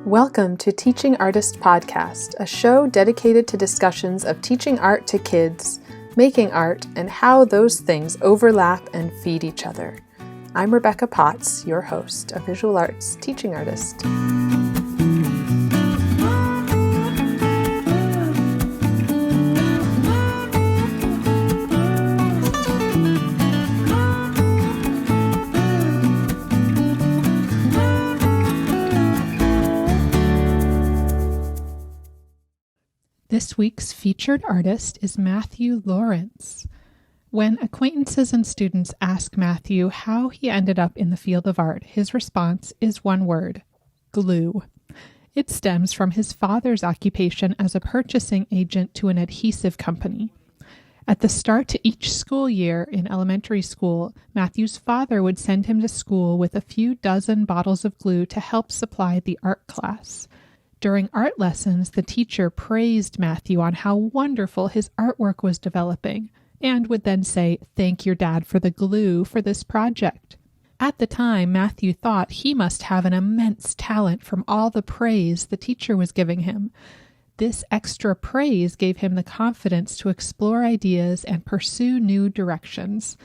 Welcome to Teaching Artist Podcast, a show dedicated to discussions of teaching art to kids, making art, and how those things overlap and feed each other. I'm Rebecca Potts, your host, a visual arts teaching artist. This week's featured artist is Matthew Lawrence. When acquaintances and students ask Matthew how he ended up in the field of art, his response is one word: glue. It stems from his father's occupation as a purchasing agent to an adhesive company. At the start to each school year in elementary school, Matthew's father would send him to school with a few dozen bottles of glue to help supply the art class. During art lessons, the teacher praised Matthew on how wonderful his artwork was developing, and would then say, "Thank your dad for the glue for this project." At the time, Matthew thought he must have an immense talent from all the praise the teacher was giving him. This extra praise gave him the confidence to explore ideas and pursue new directions.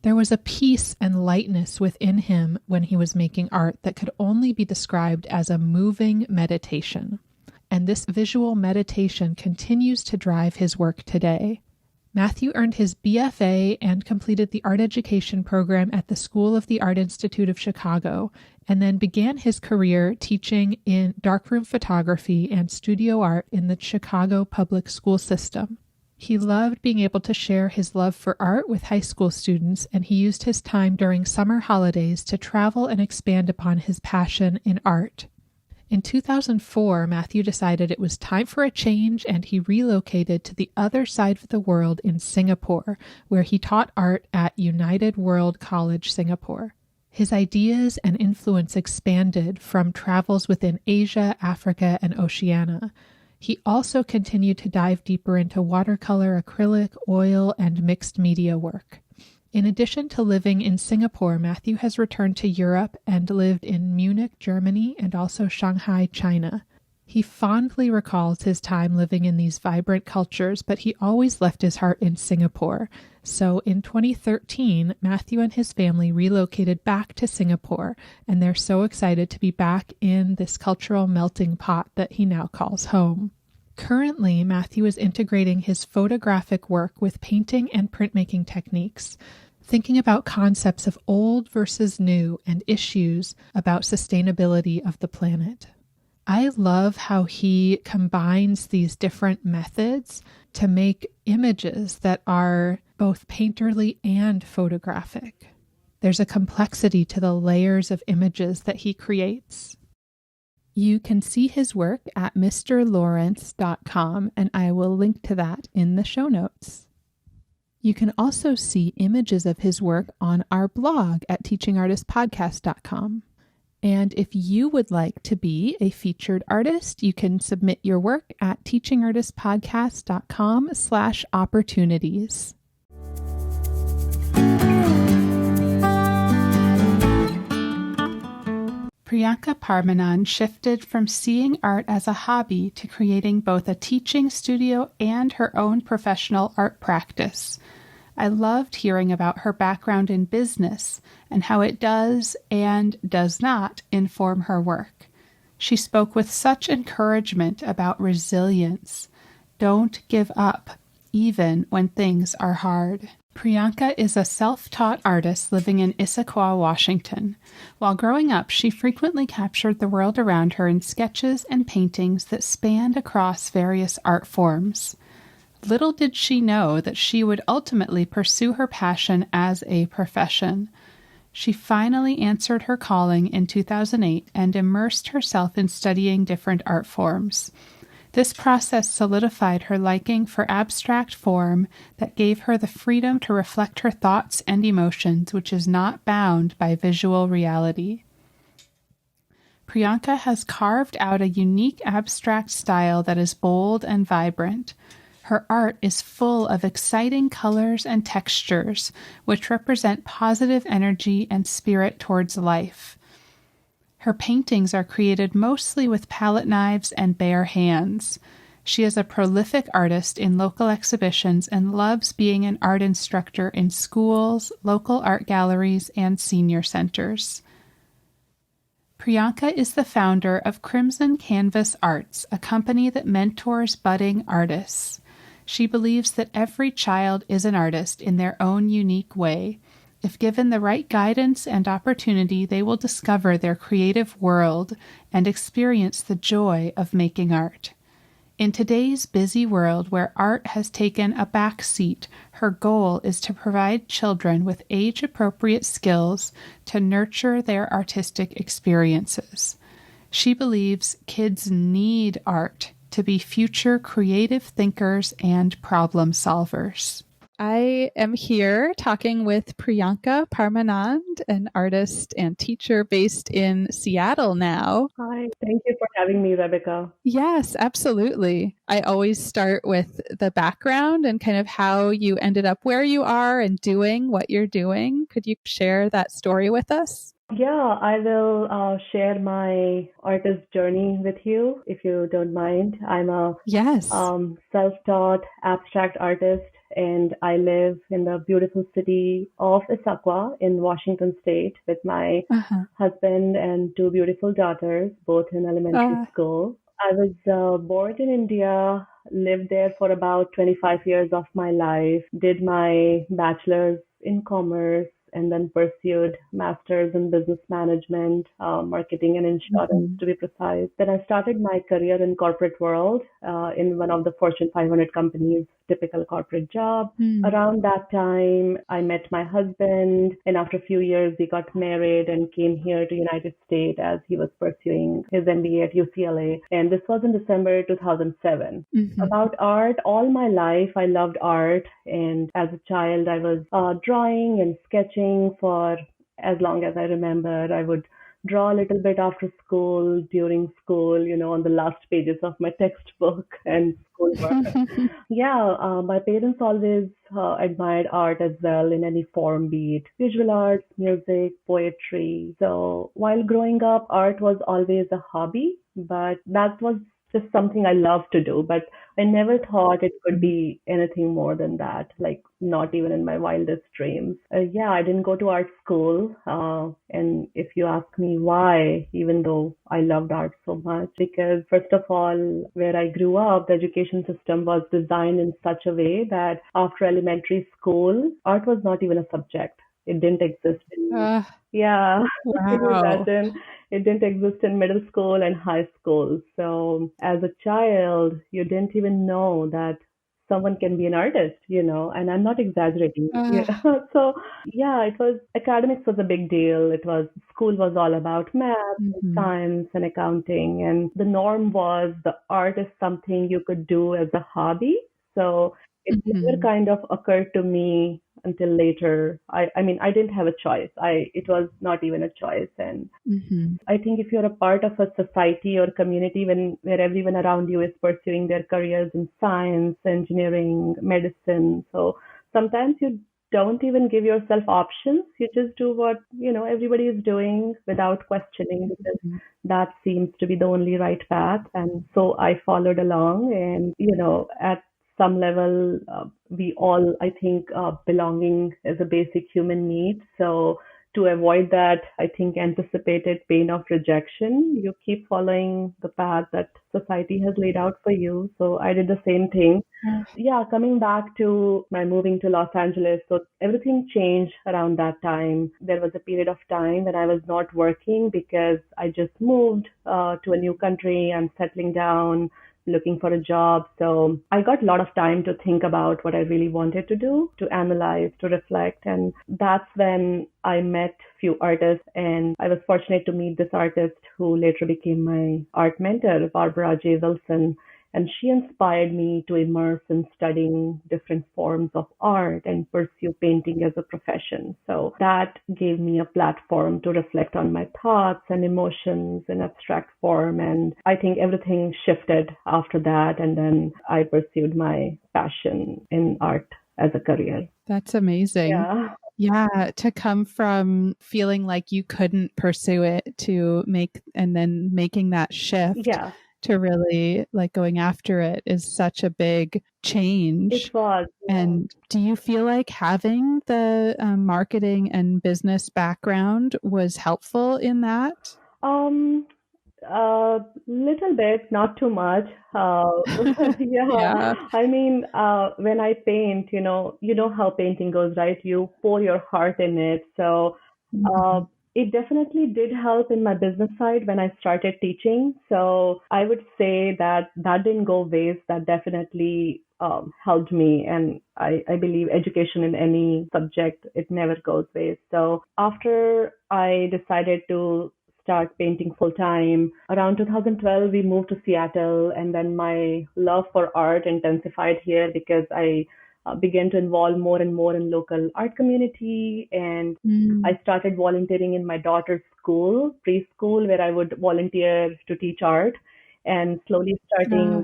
There was a peace and lightness within him when he was making art that could only be described as a moving meditation. And this visual meditation continues to drive his work today. Matthew earned his BFA and completed the art education program at the School of the Art Institute of Chicago, and then began his career teaching in darkroom photography and studio art in the Chicago public school system. He loved being able to share his love for art with high school students, and he used his time during summer holidays to travel and expand upon his passion in art. In 2004, Matthew decided it was time for a change, and he relocated to the other side of the world in Singapore, where he taught art at United World College, Singapore. His ideas and influence expanded from travels within Asia, Africa, and Oceania. He also continued to dive deeper into watercolor, acrylic, oil, and mixed media work. In addition to living in Singapore, Matthew has returned to Europe and lived in Munich, Germany, and also Shanghai, China. He fondly recalls his time living in these vibrant cultures, but he always left his heart in Singapore. So in 2013, Matthew and his family relocated back to Singapore, and they're so excited to be back in this cultural melting pot that he now calls home. Currently, Matthew is integrating his photographic work with painting and printmaking techniques, thinking about concepts of old versus new and issues about sustainability of the planet. I love how he combines these different methods to make images that are both painterly and photographic. There's a complexity to the layers of images that he creates. You can see his work at mrlawrence.com, and I will link to that in the show notes. You can also see images of his work on our blog at teachingartistpodcast.com. And if you would like to be a featured artist, you can submit your work at teachingartistpodcast.com/opportunities. Priyanka Parmanand shifted from seeing art as a hobby to creating both a teaching studio and her own professional art practice. I loved hearing about her background in business and how it does and does not inform her work. She spoke with such encouragement about resilience. Don't give up, even when things are hard. Priyanka is a self-taught artist living in Issaquah, Washington. While growing up, she frequently captured the world around her in sketches and paintings that spanned across various art forms. Little did she know that she would ultimately pursue her passion as a profession. She finally answered her calling in 2008 and immersed herself in studying different art forms. This process solidified her liking for abstract form that gave her the freedom to reflect her thoughts and emotions, which is not bound by visual reality. Priyanka has carved out a unique abstract style that is bold and vibrant. Her art is full of exciting colors and textures, which represent positive energy and spirit towards life. Her paintings are created mostly with palette knives and bare hands. She is a prolific artist in local exhibitions and loves being an art instructor in schools, local art galleries, and senior centers. Priyanka is the founder of Crimson Canvas Arts, a company that mentors budding artists. She believes that every child is an artist in their own unique way. If given the right guidance and opportunity, they will discover their creative world and experience the joy of making art. In today's busy world where art has taken a back seat, her goal is to provide children with age-appropriate skills to nurture their artistic experiences. She believes kids need art to be future creative thinkers and problem solvers. I am here talking with Priyanka Parmanand, an artist and teacher based in Seattle now. Hi, thank you for having me, Rebecca. Yes, absolutely. I always start with the background and kind of how you ended up where you are and doing what you're doing. Could you share that story with us? Yeah, I will share my artist journey with you, if you don't mind. I'm a Yes. self-taught abstract artist, and I live in the beautiful city of Issaquah in Washington State with my husband and two beautiful daughters, both in elementary school. I was born in India, lived there for about 25 years of my life, did my bachelor's in commerce, and then pursued master's in business management, marketing and insurance to be precise. Then I started my career in corporate world in one of the Fortune 500 companies, typical corporate job. Around that time, I met my husband, and after a few years, we got married and came here to United States as he was pursuing his MBA at UCLA. And this was in December 2007. About art, all my life, I loved art. And as a child, I was drawing and sketching for as long as I remember. I would draw a little bit after school, during school, on the last pages of my textbook and schoolwork. My parents always admired art as well in any form, be it visual arts, music, poetry. So while growing up, art was always a hobby, but that was just something I love to do. But I never thought it could be anything more than that, like not even in my wildest dreams. I didn't go to art school. And if you ask me why, even though I loved art so much, because first of all, where I grew up, the education system was designed in such a way that after elementary school, art was not even a subject. It didn't exist in Can you imagine? It didn't exist in middle school and high school. So as a child, you didn't even know that someone can be an artist, and I'm not exaggerating. It was academics was a big deal. School was all about math, and science and accounting. And the norm was the art is something you could do as a hobby. So it never kind of occurred to me until later. I mean, I didn't have a choice. It was not even a choice. And I think if you're a part of a society or community where everyone around you is pursuing their careers in science, engineering, medicine, so sometimes you don't even give yourself options. You just do what, everybody is doing without questioning, because that seems to be the only right path. And so I followed along, and, at some level, we all, I think, belonging is a basic human need. So to avoid that, I think, anticipated pain of rejection, you keep following the path that society has laid out for you. So I did the same thing. Coming back to my moving to Los Angeles. So everything changed around that time. There was a period of time when I was not working because I just moved to a new country. I'm settling down, looking for a job. So I got a lot of time to think about what I really wanted to do, to analyze, to reflect. And that's when I met few artists, and I was fortunate to meet this artist who later became my art mentor, Barbara J. Wilson. And she inspired me to immerse in studying different forms of art and pursue painting as a profession. So that gave me a platform to reflect on my thoughts and emotions in abstract form. And I think everything shifted after that. And then I pursued my passion in art as a career. That's amazing. Yeah. Yeah, to come from feeling like you couldn't pursue it to making that shift Yeah, to really like going after it is such a big it change. was. Yeah. And do you feel like having the marketing and business background was helpful in that? Um, Little bit, not too much. Yeah, Yeah. I mean, when I paint, you know how painting goes, right? You pour your heart in it. So, uh, Mhm. it definitely did help in my business side when I started teaching. So I would say that that didn't go waste. That definitely helped me. And I believe education in any subject, it never goes waste. So after I decided to start painting full time. Around 2012, we moved to Seattle, and then my love for art intensified here because I began to involve more and more in local art community, and Mm. I started volunteering in my daughter's school, preschool, where I would volunteer to teach art, and slowly starting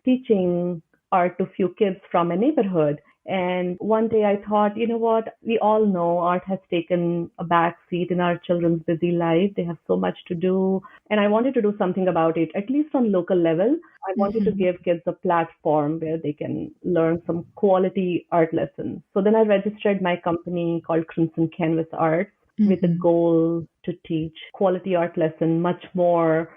teaching art to few kids from a neighborhood. And one day I thought, you know what? We all know art has taken a back seat in our children's busy life. They have so much to do. And I wanted to do something about it, at least on local level. I wanted to Mhm. give kids a platform where they can learn some quality art lessons. So then I registered my company called Crimson Canvas Arts with the Mhm. goal to teach quality art lesson much more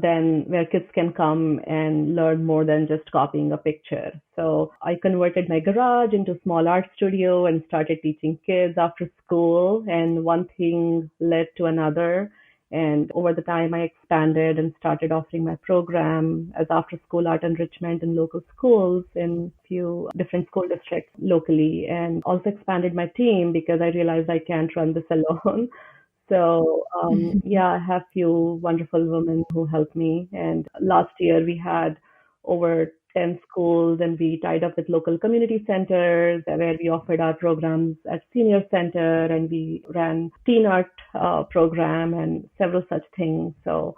than where kids can come and learn more than just copying a picture. So I converted my garage into a small art studio and started teaching kids after school. And one thing led to another. And over the time, I expanded and started offering my program as after school art enrichment in local schools in few different school districts locally, and also expanded my team because I realized I can't run this alone. So Mhm. yeah, I have few wonderful women who help me. And last year we had over 10 schools, and we tied up with local community centers where we offered our programs at senior center, and we ran teen art program and several such things. So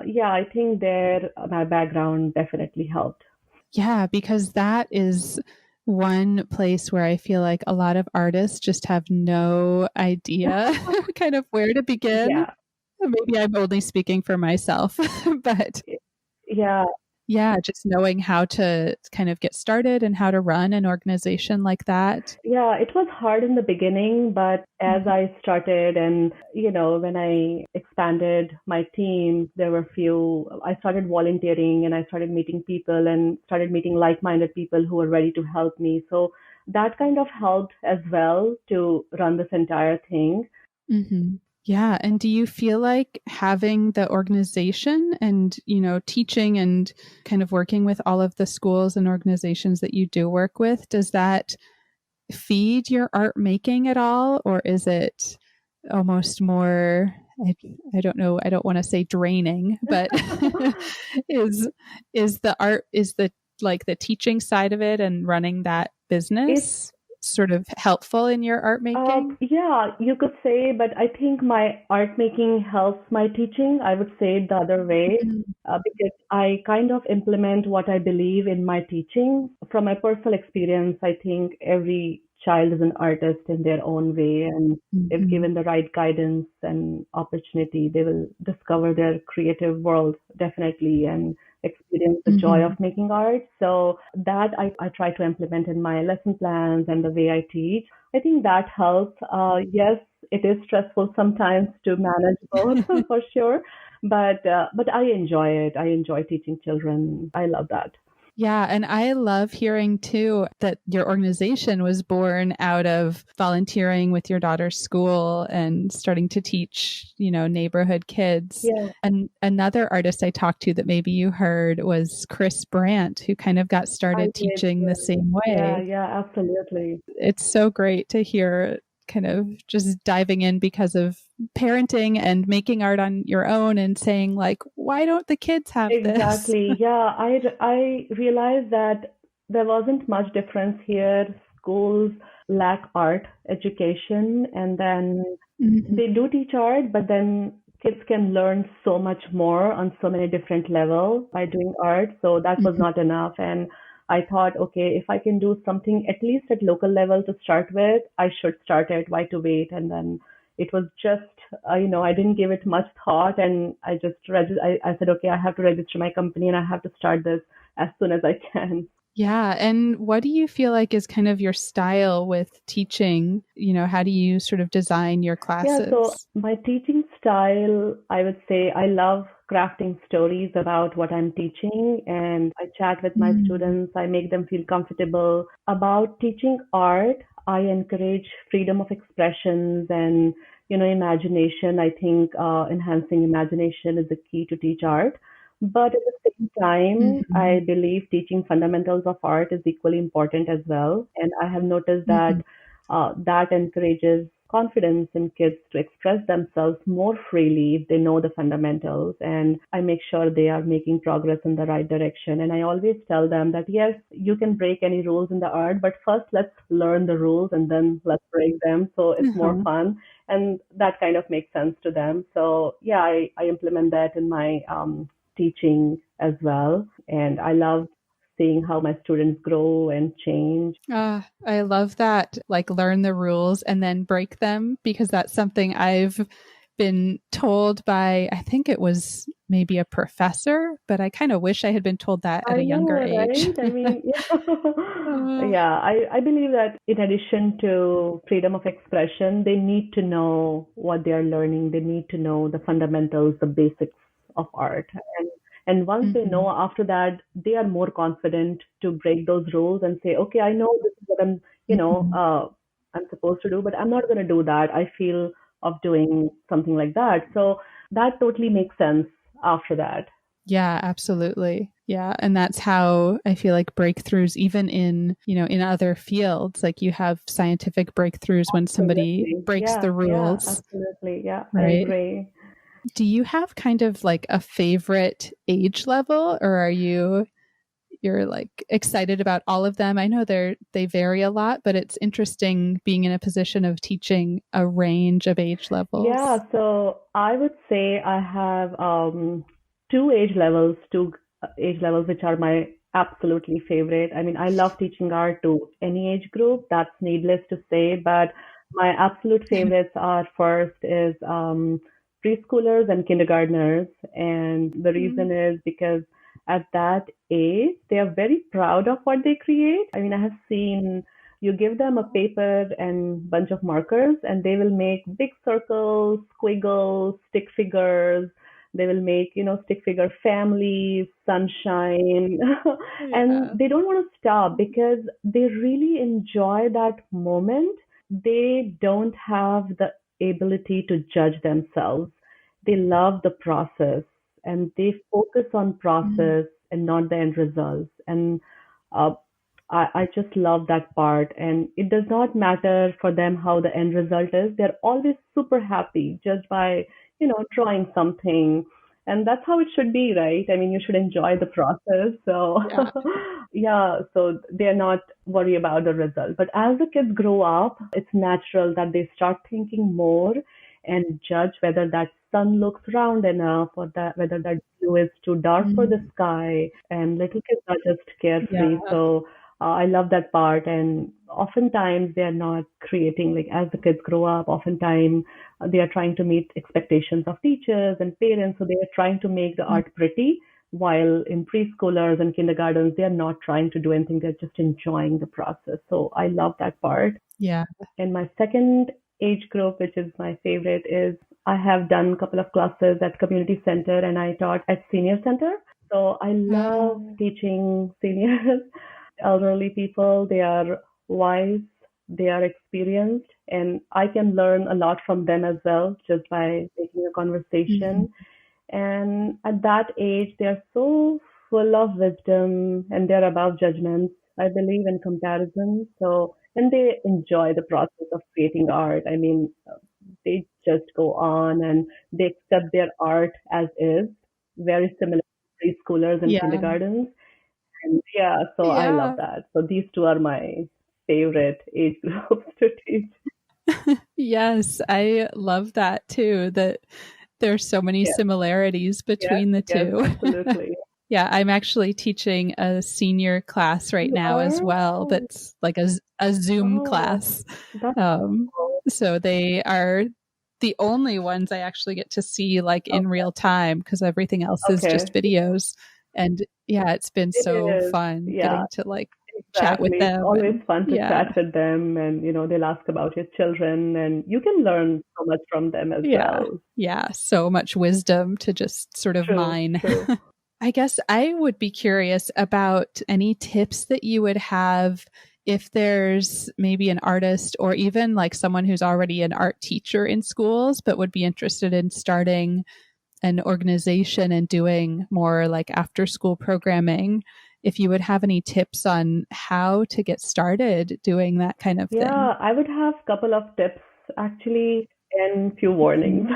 yeah, I think there my background definitely helped. Yeah, because that is one place where I feel like a lot of artists just have no idea kind of where to begin. Yeah, Maybe I'm only speaking for myself, but yeah. yeah, just knowing how to kind of get started and how to run an organization like that. Yeah, it was hard in the beginning, but as Mhm. I started and, when I expanded my team, there were few, I started volunteering and I started meeting people and started meeting like-minded people who were ready to help me. So that kind of helped as well to run this entire thing. Mhm. Yeah, and do you feel like having the organization and, teaching and kind of working with all of the schools and organizations that you do work with, does that feed your art making at all, or is it almost more I, I don't know, I don't want to say draining, but is is the like the teaching side of it and running that It's business sort of helpful in your art making? Yeah, you could say, but I think my art making helps my teaching. I would say it the other way, Mm, because I kind of implement what I believe in my teaching. From my personal experience, I think every child is an artist in their own way, and if mhm, given the right guidance and opportunity, they will discover their creative world definitely and experience the joy of mhm. making art. So that I try to implement in my lesson plans and the way I teach. I think that helps. Yes, it is stressful sometimes to manage both for sure, but I enjoy it. I enjoy teaching children. I love that. Yeah, and I love hearing too that your organization was born out of volunteering with your daughter's school and starting to teach, neighborhood kids. Yeah, And another artist I talked to that maybe you heard was Chris Brandt, who kind of got I started did. teaching the same Yeah, way. yeah, absolutely. It's so great to hear kind of just diving in because of parenting and making art on your own and saying like, why don't the kids have this? Exactly. Yeah, I realized that there wasn't much difference here. Schools lack art education, and then Mhm, they do teach art, but then kids can learn so much more on so many different levels by doing art. So that was mhm, not enough. And I thought, okay, if I can do something at least at local level to start with, I should start it. Why to wait? And then it was just, I didn't give it much thought, and I just I said, okay, I have to register my company and I have to start this as soon as I can. Yeah. And what do you feel like is kind of your style with teaching? How do you sort of design your Yeah, so classes? my teaching style, I would say I love crafting stories about what I'm teaching, and I chat with my Mm. students. I make them feel comfortable about teaching art. I encourage freedom of expressions and, imagination. I think enhancing imagination is the key to teach art. But at the same time, Mhm. I believe teaching fundamentals of art is equally important as well. And I have noticed that Mhm. that encourages confidence in kids to express themselves more freely if they know the fundamentals. And I make sure they are making progress in the right direction. And I always tell them that, yes, you can break any rules in the art, but first let's learn the rules and then let's break them. So it's more Uh-huh. fun. And that kind of makes sense to them. So, yeah, I implement that in my teaching as well. And I love seeing how my students grow and change. I love that. Like learn the rules and then break them, because that's something I've been told by, I think it was maybe a professor, but I kind of wish I had been told that at I a younger know, age. right? I mean, Uh, yeah, I believe that in addition to freedom of expression, they need to know what they are learning. They need to know the fundamentals, the basics of art. And once they know, mhm. after that, they are more confident to break those rules and say, okay, I know this is what Mhm. I'm supposed to do, but I'm not going to do that. I feel of doing something like that. So that totally makes sense after that. Yeah, absolutely. Yeah. And that's how I feel like breakthroughs, even in other fields, like you have scientific breakthroughs when somebody Absolutely. breaks Yeah, the yeah, rules, absolutely. Yeah, I right? agree. Do you have kind of like a favorite age level, or you're like excited about all of them? I know they vary a lot, but it's interesting being in a position of teaching a range of age Yeah, levels. so I would say I have two age levels which are my absolutely favorite. I mean, I love teaching art to any age group. That's needless to say, but my absolute favorites are first is preschoolers and kindergartners, and the reason Mm. is because at that age they are very proud of what they create. I mean, I have seen you give them a paper and bunch of markers and they will make big circles, squiggles, stick figures. They will make, stick figure families, sunshine. And Yeah. they don't want to stop because they really enjoy that moment. They don't have the ability to judge themselves. They love the process and they focus on Mm. process and not the end results. And uh, I just love that part. And it does not matter for them how the end result is. They're always super happy just by, drawing something. And that's how it should be, right? I mean, you should enjoy the process. So, Yeah. yeah, so they're not worried about the result. But as the kids grow up, it's natural that they start thinking more and judge whether that sun looks round enough or that whether that blue is too dark for the Mm. sky. And little kids are just Yeah. carefree. So I love that part. And oftentimes they are not creating, like as the kids grow up, oftentimes they are trying to meet expectations of teachers and parents. So they are trying to make the Mm. art pretty. While in preschoolers and kindergartens, they are not trying to do anything. They're just enjoying the process. So I love that part. Yeah. And my second age group, which is my favorite, is I have done a couple of classes at community center and I taught at senior center. So I love Oh. teaching seniors, elderly people. They are wise, they are experienced, and I can learn a lot from them as well just by making a Mhm. conversation. And at that age, they are so full of wisdom and they're above judgments. I believe in comparison. So, and they enjoy the process of creating art. I mean, they just go on and they accept their art as is, very similar to preschoolers and Yeah. kindergartens. And yeah, so I love Yeah. that. So these two are my favorite age groups to teach. Yes, I love that too, that there's so many Yes, similarities yes, between the yes, two. absolutely. Yeah, I'm actually teaching a senior class right You now as are? well. That's like a Zoom Oh, class. that's Um, cool. so they are the only ones I actually get to see like in Okay. real time because everything else is Okay. just videos. And yeah, it's been It so is. fun Yeah, getting to like chat with exactly. It's them. always And fun to yeah, chat with them and, they'll ask about your children and you can learn so much from them as yeah, well. yeah, so much wisdom to just sort of True, mine. true. I guess I would be curious about any tips that you would have if there's maybe an artist or even like someone who's already an art teacher in schools, but would be interested in starting an organization and doing more like after school programming. If you would have any tips on how to get started doing that kind of thing. Yeah, I would have a couple of tips actually and few warnings.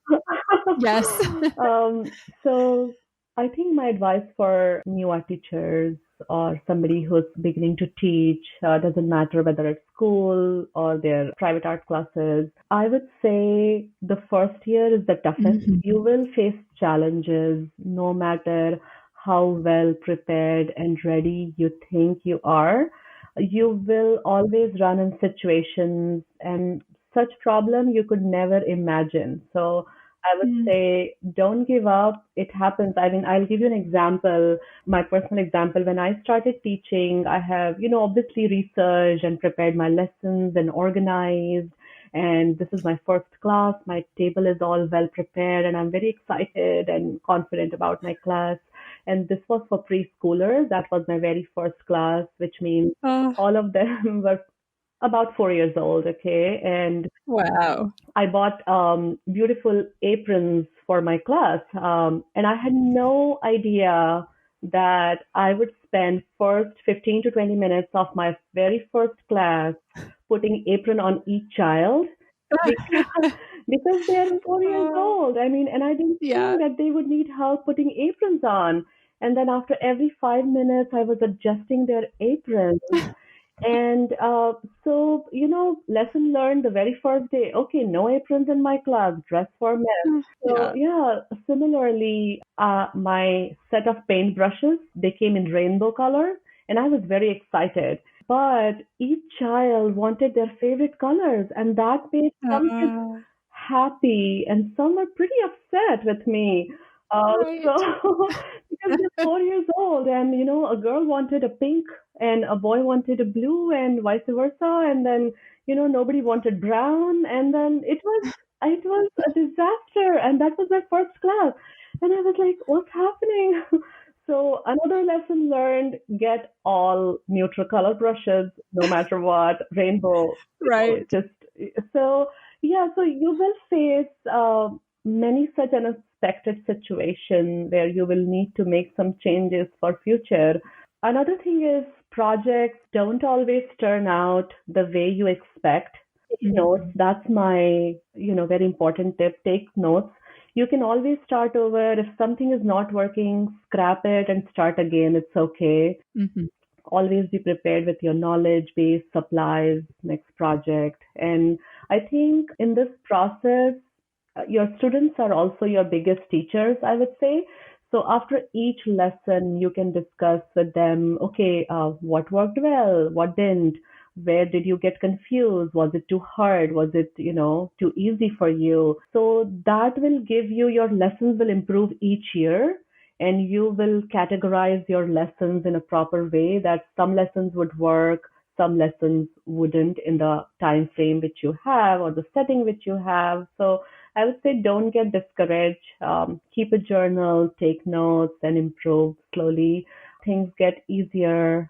Mhm. Yes. Um, so I think my advice for new art teachers or somebody who's beginning to teach, doesn't matter whether it's school or their private art classes, I would say the first year is the toughest. Mhm. You will face challenges no matter how well prepared and ready you think you are. You will always run in situations and such problem you could never imagine. So I would Mm. say don't give up. It happens. I mean, I'll give you an example, my personal example. When I started teaching, I have, obviously researched and prepared my lessons and organized. And this is my first class. My table is all well prepared, and I'm very excited and confident about my class. And this was for preschoolers. That was my very first class, which means Oh, all of them were about 4 years old. Okay. And wow. I bought beautiful aprons for my class. And I had no idea that I would spend first 15 to 20 minutes of my very first class putting apron on each child because, because they're 4 years Oh, old. I mean, and I didn't yeah. think that they would need help putting aprons on. And then after every 5 minutes, I was adjusting their aprons. And lesson learned the very first day. Okay, no aprons in my class, dress for men. So, Yeah. yeah, similarly, my set of paint brushes, they came in rainbow colors, and I was very excited. But each child wanted their favorite colors, and that made some kids Oh, happy, and some were pretty upset with me. So right. because they're 4 years old, and a girl wanted a pink, and a boy wanted a blue, and vice versa, and then nobody wanted brown, and then it was a disaster, and that was my first class, and I was like, what's happening? So another lesson learned: get all neutral color brushes, no matter what, rainbow, Right. just so yeah, so you will face many such unexpected situation where you will need to make some changes for future. Another thing is projects don't always turn out the way you expect. Take notes. Mhm. That's my, very important tip. Take notes. You can always start over. If something is not working, scrap it and start again. It's okay. Mhm. Always be prepared with your knowledge base, supplies, next project. And I think in this process, your students are also your biggest teachers, I would say. So after each lesson, you can discuss with them, okay, what worked well, what didn't, where did you get confused? Was it too hard? Was it, too easy for you? So that will give you your lessons will improve each year, and you will categorize your lessons in a proper way that some lessons would work, some lessons wouldn't in the time frame which you have or the setting which you have. So I would say don't get discouraged. Keep a journal, take notes, and improve slowly. Things get easier.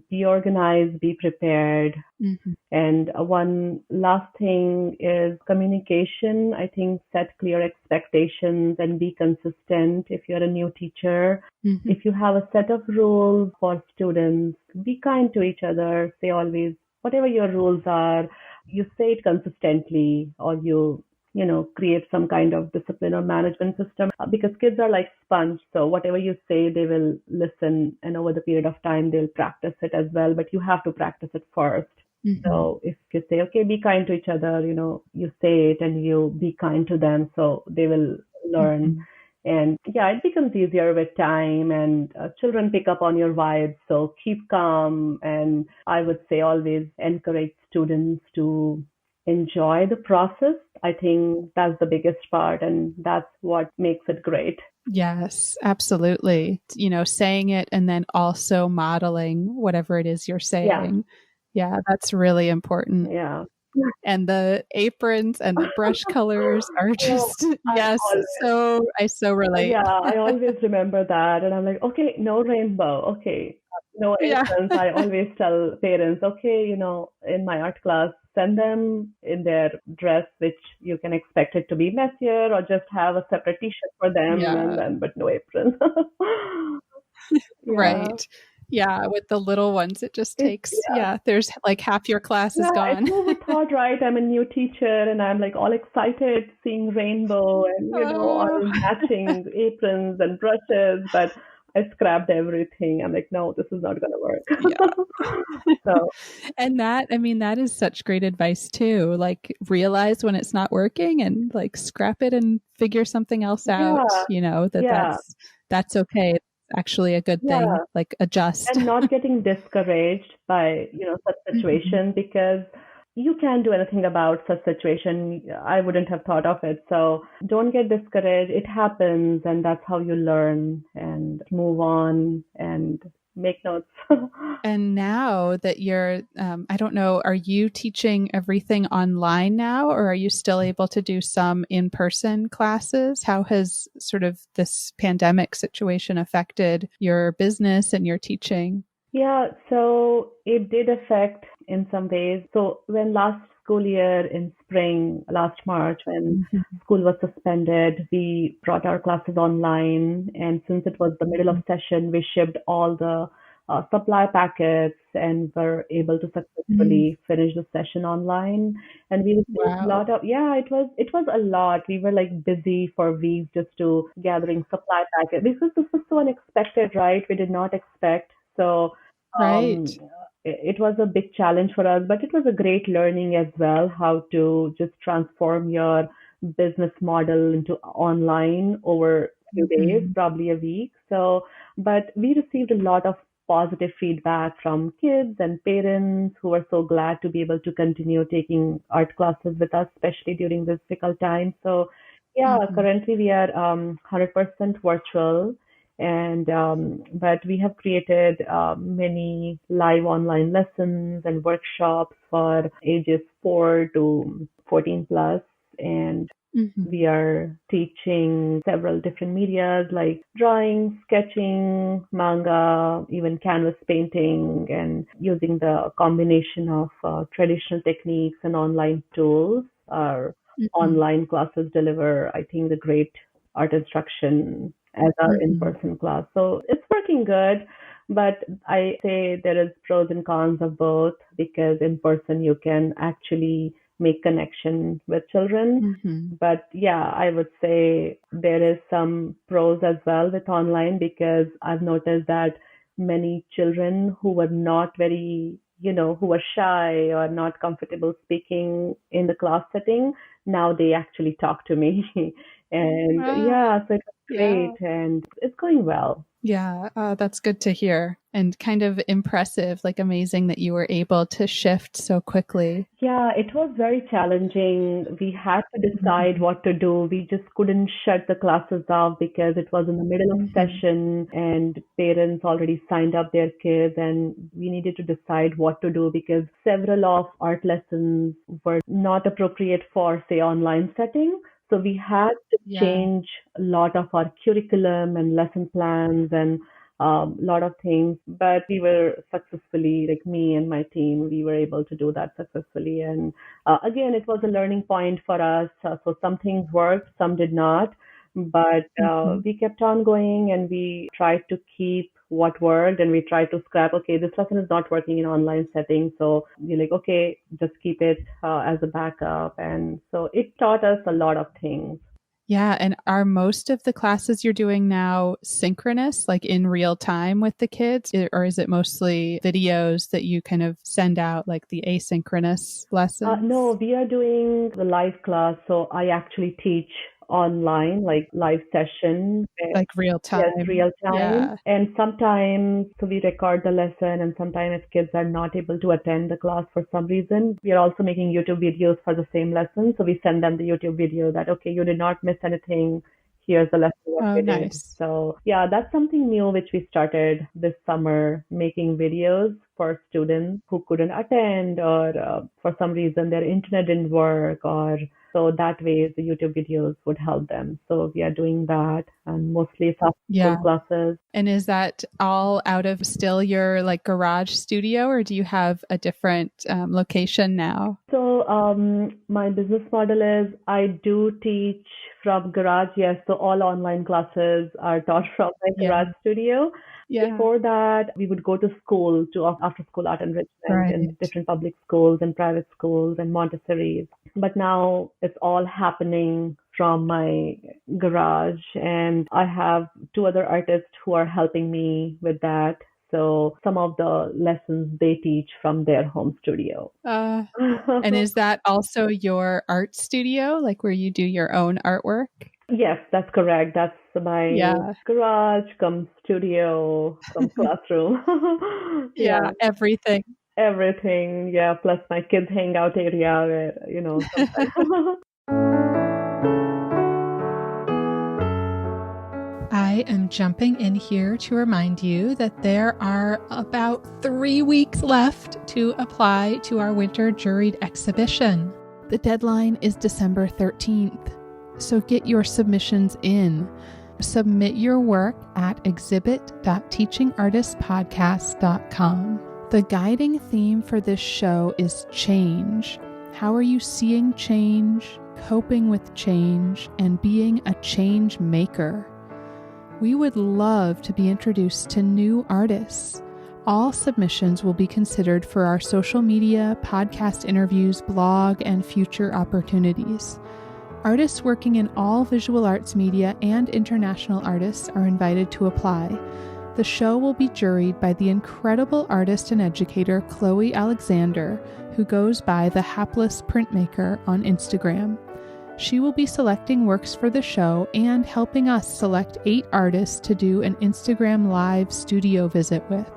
Be organized, be prepared. Mhm. And one last thing is communication. I think set clear expectations and be consistent if you're a new teacher. Mhm. If you have a set of rules for students, be kind to each other. Say always, whatever your rules are, you say it consistently, or create some kind of discipline or management system, because kids are like sponge. So whatever you say, they will listen, and over the period of time, they'll practice it as well. But you have to practice it first. Mhm. So if you say, okay, be kind to each other, you say it and you be kind to them, so they will learn. Mhm. And yeah, it becomes easier with time, and children pick up on your vibes. So keep calm. And I would say always encourage students to enjoy the process. I think that's the biggest part, and that's what makes it great. Yes, absolutely. Saying it and then also modeling whatever it is you're Yeah, saying. Yeah, that's really important. yeah. And the aprons and the brush colors are Oh, just, I yes, always, I so relate. yeah, I always remember that. And I'm like, okay, no rainbow. Okay, no Yeah. aprons. I always tell parents, okay, in my art class, send them in their dress, which you can expect it to be messier, or just have a separate t-shirt for them, and Yeah. then, but no apron. Yeah. Right. Yeah, with the little ones, it just takes, Yeah. there's like half your class is Yeah, it's gone. who would thought, right? I'm a new teacher and I'm like all excited seeing rainbow and, all Oh, matching aprons and brushes, but I scrapped everything. I'm like, no, this is not gonna work. yeah. So, And that is such great advice too. Like realize when it's not working and like scrap it and figure something else out, yeah, that yeah, that's okay. It's actually a good thing. yeah. Like adjust. And not getting discouraged by, such Mhm. situation, because you can't do anything about such situation. I wouldn't have thought of it. So don't get discouraged. It happens, and that's how you learn and move on and make notes. And now that you're, I don't know, are you teaching everything online now, or are you still able to do some in-person classes? How has sort of this pandemic situation affected your business and your teaching? Yeah, so it did affect in some ways. So when last school year in spring, last March, when Mhm. school was suspended, we brought our classes online. And since it was the middle of Mhm. session, we shipped all the supply packets and were able to Mm. successfully finish the session online. And we received a Wow. lot of, yeah, it was a lot. We were like busy for weeks just to gathering supply packets because this was so unexpected, right? We did not expect. So Right. um, it was a big challenge for us, but it was a great learning as well, how to just transform your business model into online over a few days, Mhm. probably a week. So, but we received a lot of positive feedback from kids and parents who were so glad to be able to continue taking art classes with us, especially during this difficult time. So, yeah, Mhm. currently we are 100% virtual, and but we have created many live online lessons and workshops for ages 4 to 14 plus, and Mhm. we are teaching several different medias like drawing, sketching, manga, even canvas painting, and using the combination of traditional techniques and online tools. Our Mhm. online classes deliver, I think, the great art instruction as our Mhm. in-person class. So it's working good, but I say there is pros and cons of both, because in person you can actually make connection with children. Mhm. But yeah, I would say there is some pros as well with online, because I've noticed that many children who were not very, who were shy or not comfortable speaking in the class setting, now they actually talk to me. And Ah, yeah, so it's yeah. great and it's going well. Yeah, that's good to hear and kind of impressive, like amazing that you were able to shift so quickly. Yeah, it was very challenging. We had to decide Mhm. what to do. We just couldn't shut the classes off because it was in the middle of Mhm. session and parents already signed up their kids, and we needed to decide what to do because several of art lessons were not appropriate for, say, online setting. So we had to Yeah. change a lot of our curriculum and lesson plans and lot of things, but we were successfully, like me and my team, we were able to do that successfully. And again, it was a learning point for us. So some things worked, some did not, but Mhm. we kept on going and we tried to keep what worked and we tried to scrap, okay, this lesson is not working in online setting. So you're like, okay, just keep it as a backup. And so it taught us a lot of things. Yeah, and are most of the classes you're doing now synchronous, like in real time with the kids, or is it mostly videos that you kind of send out, like the asynchronous No, lessons? we are doing the live class. So I actually teach online, like live session. Like real time. Yes, real time. Yeah. And sometimes, so we record the lesson, and sometimes if kids are not able to attend the class for some reason, we are also making YouTube videos for the same lesson. So we send them the YouTube video that, okay, you did not miss anything. Here's the lesson what we did. Nice. So yeah, that's something new which we started this summer, making videos for students who couldn't attend or for some reason their internet didn't work or so that way the YouTube videos would help them. So we are doing that and mostly it's after school classes. And is that all out of still your like garage studio or do you have a different location now? So my business model is I do teach from garage, yes. So all online classes are taught from my garage studio. Yeah. Before that, we would go to school to after school art enrichment in different public schools and private schools and Montessori. But now it's all happening from my garage, and I have two other artists who are helping me with that. So some of the lessons they teach from their home studio. And is that also your art studio, like where you do your own artwork? Yes, that's correct. That's my garage, come studio, come classroom. Everything. Everything. Yeah, plus my kids' hangout area, I am jumping in here to remind you that there are about 3 weeks left to apply to our winter juried exhibition. The deadline is December 13th, so get your submissions in. Submit your work at exhibit.teachingartistpodcast.com. The guiding theme for this show is change. How are you seeing change, coping with change, and being a change maker? We would love to be introduced to new artists. All submissions will be considered for our social media, podcast interviews, blog, and future opportunities. Artists working in all visual arts media and international artists are invited to apply. The show will be juried by the incredible artist and educator Chloe Alexander, who goes by the Hapless Printmaker on Instagram. She will be selecting works for the show and helping us select 8 artists to do an Instagram Live studio visit with.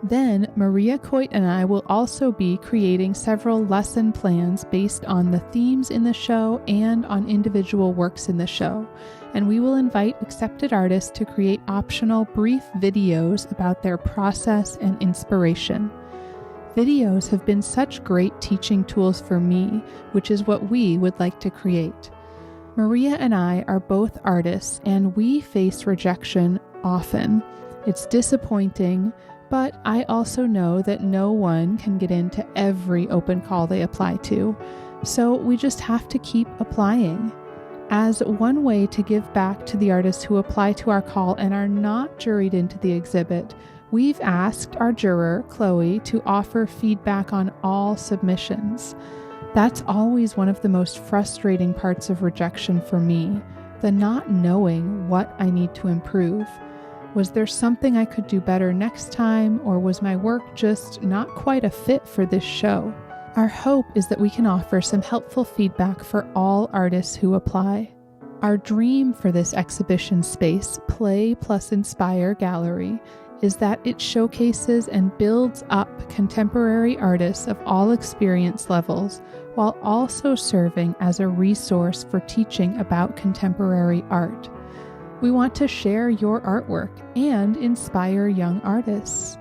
Then, Maria Coit and I will also be creating several lesson plans based on the themes in the show and on individual works in the show, and we will invite accepted artists to create optional brief videos about their process and inspiration. Videos have been such great teaching tools for me, which is what we would like to create. Maria and I are both artists, and we face rejection often. It's disappointing, but I also know that no one can get into every open call they apply to, so we just have to keep applying. As one way to give back to the artists who apply to our call and are not juried into the exhibit, we've asked our juror, Chloe, to offer feedback on all submissions. That's always one of the most frustrating parts of rejection for me, the not knowing what I need to improve. Was there something I could do better next time, or was my work just not quite a fit for this show? Our hope is that we can offer some helpful feedback for all artists who apply. Our dream for this exhibition space, Play Plus Inspire Gallery, is that it showcases and builds up contemporary artists of all experience levels, while also serving as a resource for teaching about contemporary art. We want to share your artwork and inspire young artists.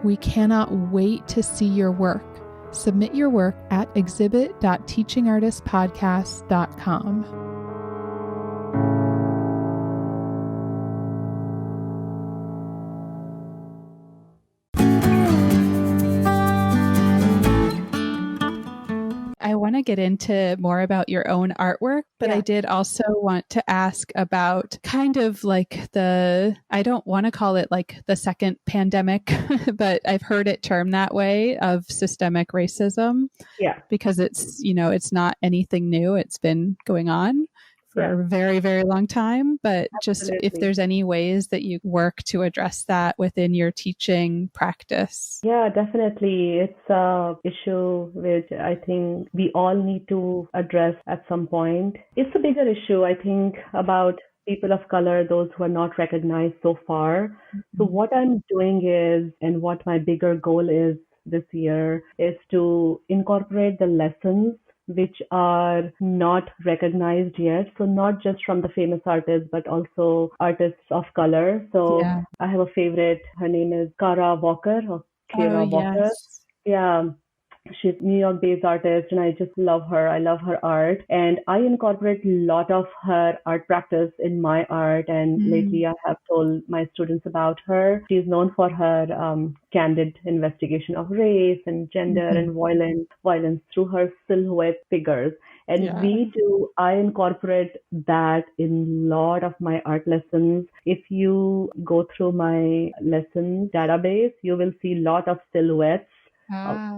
We cannot wait to see your work. Submit your work at exhibit.teachingartistpodcast.com. I want to get into more about your own artwork, but I did also want to ask about kind of like I don't want to call it like the second pandemic, but I've heard it termed that way, of systemic racism. Yeah. Because it's not anything new. It's been going on for a very, very long time. But just if Absolutely. there's any ways that you work to address that within your teaching practice. Yeah, definitely. It's a issue which I think we all need to address at some point. It's a bigger issue, I think, about people of color, those who are not recognized so far. So what I'm doing is, and what my bigger goal is this year, is to incorporate the lessons which are not recognized yet. So not just from the famous artists, but also artists of color. So Yeah. I have a favorite. Her name is Kara Walker or Oh, Kara Walker. yes. Yeah, she's a New York based artist and I just love her. I love her art and I incorporate a lot of her art practice in my art. And lately I have told my students about her. She's known for her candid investigation of race and gender and violence through her silhouette figures. And Yeah. I incorporate that in a lot of my art lessons. If you go through my lesson database, you will see a lot of silhouettes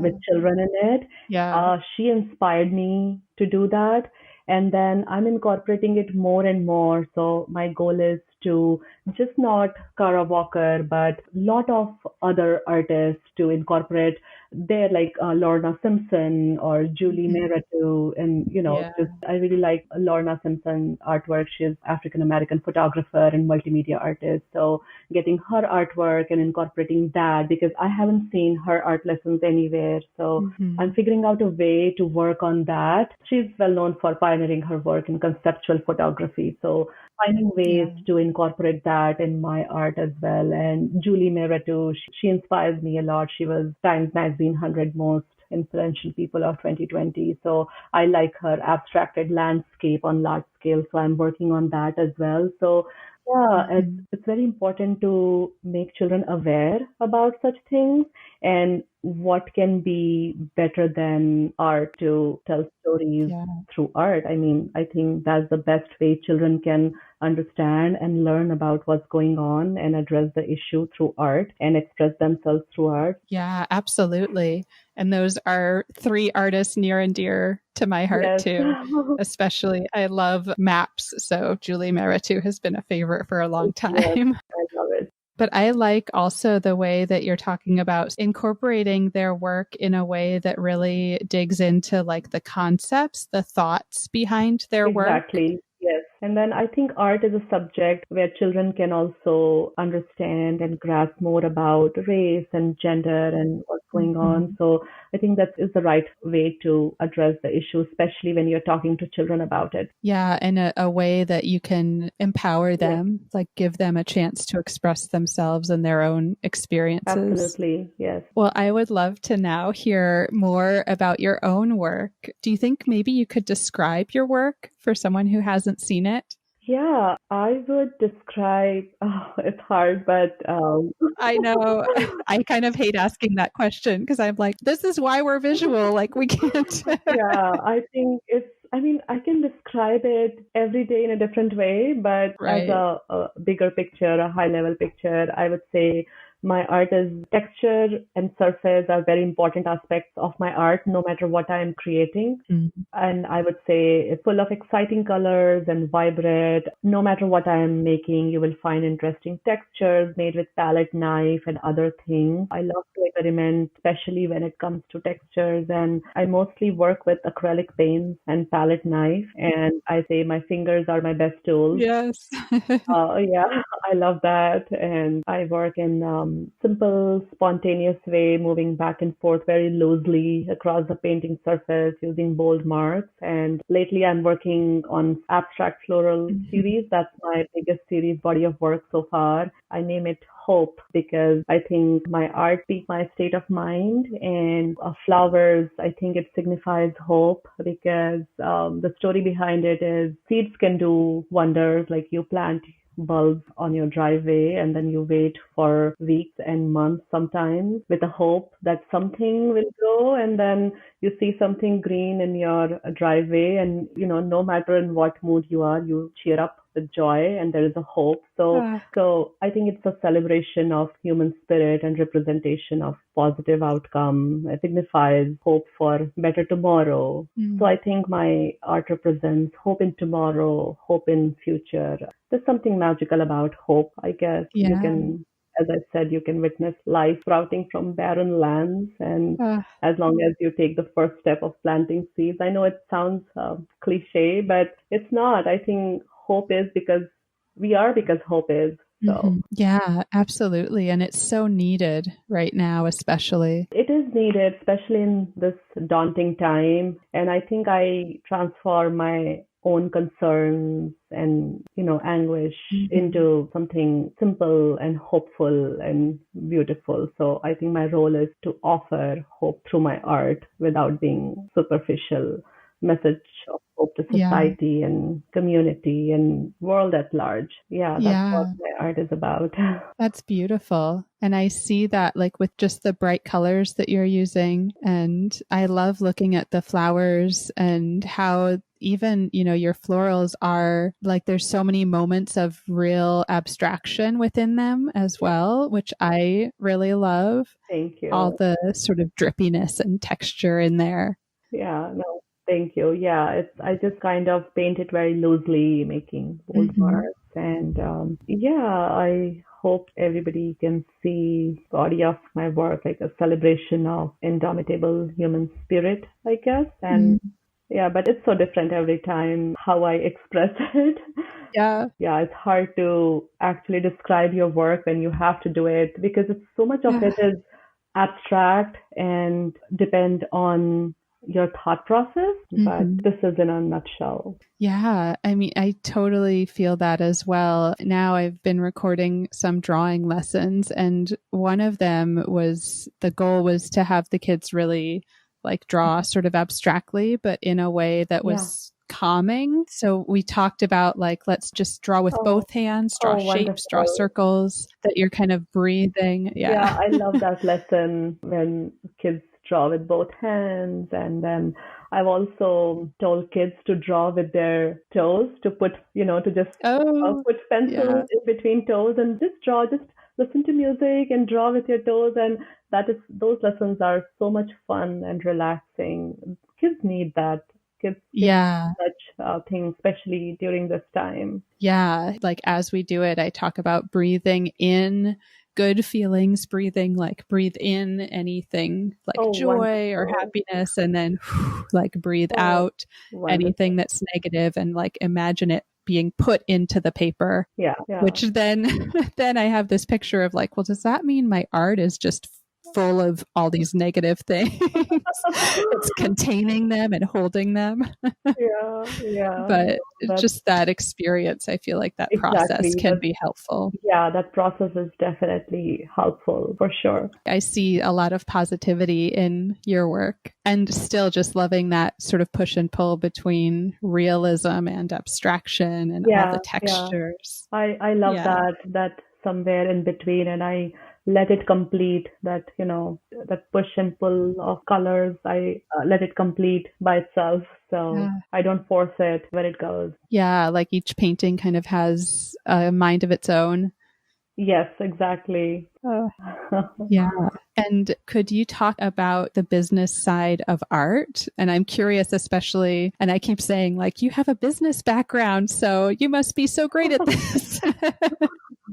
with children in it. Yeah. She inspired me to do that. And then I'm incorporating it more and more. So my goal is to just not Kara Walker, but a lot of other artists to incorporate there, like Lorna Simpson or Julie Meratu. And, Yeah. just I really like Lorna Simpson artwork. She's African American photographer and multimedia artist. So getting her artwork and incorporating that because I haven't seen her art lessons anywhere. So I'm figuring out a way to work on that. She's well known for pioneering her work in conceptual photography. So finding ways to incorporate that in my art as well. And Julie Meratu, she inspires me a lot. She was Times Magazine 100 most influential people of 2020. So I like her abstracted landscape on large scale. So I'm working on that as well. So yeah, it's very important to make children aware about such things and what can be better than art to tell stories through art. I mean, I think that's the best way children can understand and learn about what's going on and address the issue through art and express themselves through art. Yeah, absolutely. And those are three artists near and dear to my heart Yes. too. Especially, I love maps. So Julie Meratu has been a favorite for a long time. I love it. But I like also the way that you're talking about incorporating their work in a way that really digs into like the concepts, the thoughts behind their work. Exactly. Yes. And then I think art is a subject where children can also understand and grasp more about race and gender and what's going on. So I think that is the right way to address the issue, especially when you're talking to children about it. Yeah, in a way that you can empower them, like give them a chance to express themselves and their own experiences. Absolutely, yes. Well, I would love to now hear more about your own work. Do you think maybe you could describe your work for someone who hasn't seen it? Yeah, I would describe, it's hard, but I know. I kind of hate asking that question because I'm like, this is why we're visual. Like we can't. Yeah, I think I can describe it every day in a different way, but as a bigger picture, a high level picture, I would say my art is texture and surface are very important aspects of my art, no matter what I am creating. And I would say it's full of exciting colors and vibrant. No matter what I am making, you will find interesting textures made with palette knife and other things. I love to experiment, especially when it comes to textures. And I mostly work with acrylic paints and palette knife. And I say my fingers are my best tools. Yes. Yeah, I love that. And I work in simple, spontaneous way, moving back and forth very loosely across the painting surface using bold marks. And lately I'm working on abstract floral series. That's my biggest series body of work so far. I name it Hope because I think my art speaks my state of mind and flowers, I think it signifies hope because the story behind it is seeds can do wonders like you plant bulbs on your driveway and then you wait for weeks and months sometimes with the hope that something will grow and then you see something green in your driveway and no matter in what mood you are you cheer up with joy and there is a hope. So I think it's a celebration of human spirit and representation of positive outcome. It signifies hope for better tomorrow. So I think my art represents hope in tomorrow, hope in future. There's something magical about hope, I guess. You can, as I said, you can witness life sprouting from barren lands, and as long as you take the first step of planting seeds. I know it sounds cliche, but it's not. I think hope is because we are because hope is. So yeah, absolutely. And it's so needed right now, especially. it is needed, especially in this daunting time. And I think I transform my own concerns and, anguish into something simple and hopeful and beautiful. So I think my role is to offer hope through my art without being superficial. Message of hope to society and community and world at large. That's what my art is about. That's beautiful. And I see that like with just the bright colors that you're using. And I love looking at the flowers and how even, your florals are like, there's so many moments of real abstraction within them as well, which I really love. Thank you. All the sort of drippiness and texture in there. Yeah, no, thank you. Yeah, I just kind of paint it very loosely, making bold marks. And I hope everybody can see the body of my work like a celebration of indomitable human spirit, I guess. And but it's so different every time how I express it. Yeah, it's hard to actually describe your work when you have to do it because it's so much of it is abstract and depend on your thought process, but this is in a nutshell. Yeah, I mean, I totally feel that as well. Now I've been recording some drawing lessons, and one of them was the goal was to have the kids really like draw sort of abstractly, but in a way that was calming. So we talked about like, let's just draw with both hands, draw shapes, draw circles, that you're kind of breathing. Yeah, I love that lesson when kids draw with both hands. And then I've also told kids to draw with their toes, to put, to just put pencils in between toes and just draw, just listen to music and draw with your toes. And those lessons are so much fun and relaxing. Kids need that. Kids such things, especially during this time. Yeah, like as we do it, I talk about breathing in good feelings, breathe in anything like joy or happiness, and then like breathe out anything that's negative, and like imagine it being put into the paper. Which then I have this picture of like, well, does that mean my art is just full of all these negative things? It's containing them and holding them. But just that experience, I feel like that process can be helpful. Yeah, that process is definitely helpful for sure. I see a lot of positivity in your work, and still just loving that sort of push and pull between realism and abstraction and all the textures. I love that somewhere in between, and I let it complete that, that push and pull of colors. I let it complete by itself. So I don't force it where it goes. Yeah, like each painting kind of has a mind of its own. Yes, exactly. Yeah. And could you talk about the business side of art? And I'm curious, especially, and I keep saying like, you have a business background, so you must be so great at this.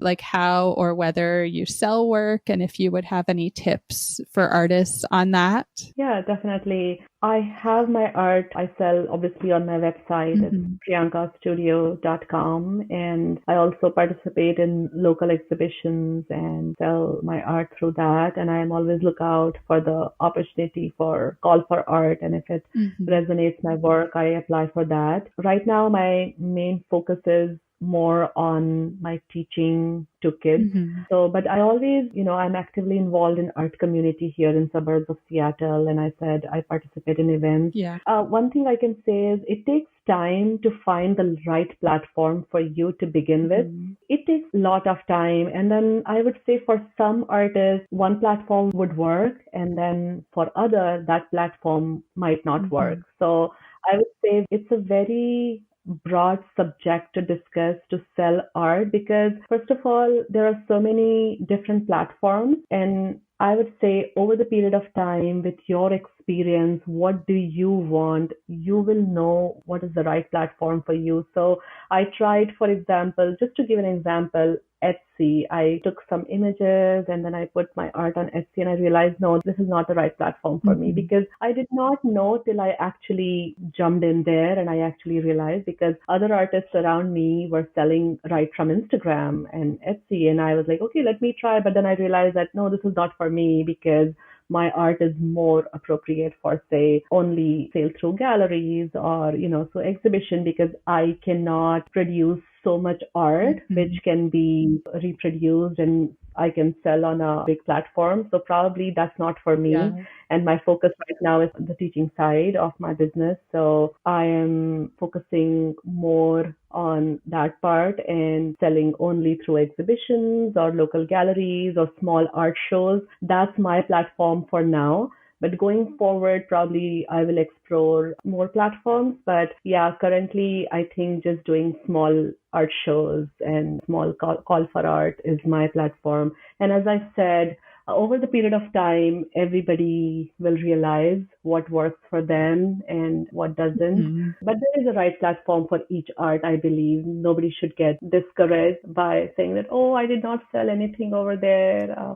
Like how or whether you sell work, and if you would have any tips for artists on that. Yeah, definitely. I have my art. I sell obviously on my website. It's priyankastudio.com. And I also participate in local exhibitions and sell my art through that. And I'm always look out for the opportunity for call for art. And if it resonates my work, I apply for that. Right now, my main focus is more on my teaching to kids. So, but I always, I'm actively involved in art community here in suburbs of Seattle. And I said I participate in events. One thing I can say is it takes time to find the right platform for you to begin with. It takes a lot of time. And then I would say for some artists, one platform would work. And then for other, that platform might not work. So I would say it's a very broad subject to discuss to sell art because, first of all, there are so many different platforms. And I would say over the period of time, with your experience, what do you want? You will know what is the right platform for you. So I tried, for example, just to give an example, Etsy. I took some images and then I put my art on Etsy and I realized, no, this is not the right platform for me because I did not know till I actually jumped in there and I actually realized because other artists around me were selling right from Instagram and Etsy. And I was like, okay, let me try. But then I realized that no, this is not for me because my art is more appropriate for, say, only sale through galleries or, so exhibition because I cannot produce so much art which can be reproduced and I can sell on a big platform. So probably that's not for me. Yeah. And my focus right now is the teaching side of my business. So I am focusing more on that part and selling only through exhibitions or local galleries or small art shows. That's my platform for now. But going forward, probably I will explore more platforms. But yeah, currently I think just doing small art shows and small call for art is my platform. And as I said, over the period of time, everybody will realize what works for them and what doesn't. But there is a right platform for each art, I believe. Nobody should get discouraged by saying that, oh, I did not sell anything over there.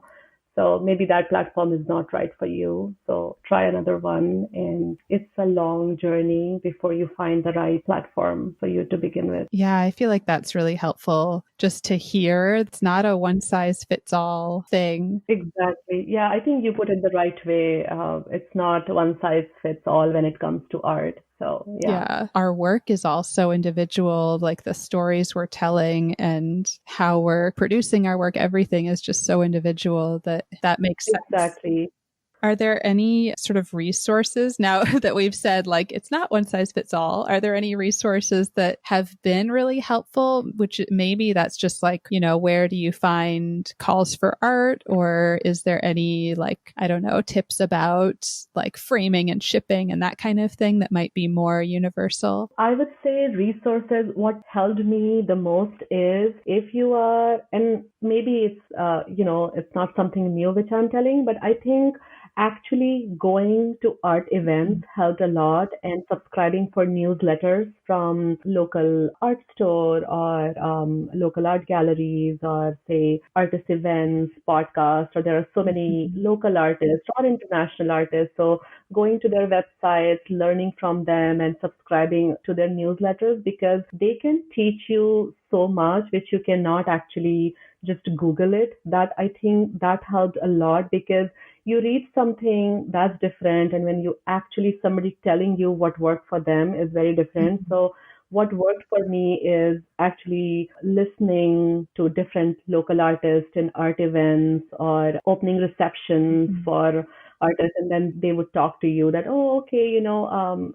So maybe that platform is not right for you. So try another one. And it's a long journey before you find the right platform for you to begin with. Yeah, I feel like that's really helpful just to hear. It's not a one size fits all thing. Exactly. Yeah, I think you put it the right way. It's not one size fits all when it comes to art. So, yeah. Our work is also individual, like the stories we're telling and how we're producing our work. Everything is just so individual that makes sense. Exactly. Are there any sort of resources now that we've said, like, it's not one size fits all? Are there any resources that have been really helpful, which maybe that's just like, where do you find calls for art? Or is there any, like, I don't know, tips about like framing and shipping and that kind of thing that might be more universal? I would say resources, what helped me the most is if you are, and maybe it's not something new which I'm telling, but I think actually going to art events helped a lot and subscribing for newsletters from local art store or local art galleries or say artist events, podcasts, or there are so many local artists or international artists. So going to their websites, learning from them and subscribing to their newsletters because they can teach you so much which you cannot actually just Google it. That I think that helped a lot because you read something that's different and when you actually somebody telling you what worked for them is very different. So what worked for me is actually listening to different local artists in art events or opening receptions for artists, and then they would talk to you that, oh, okay,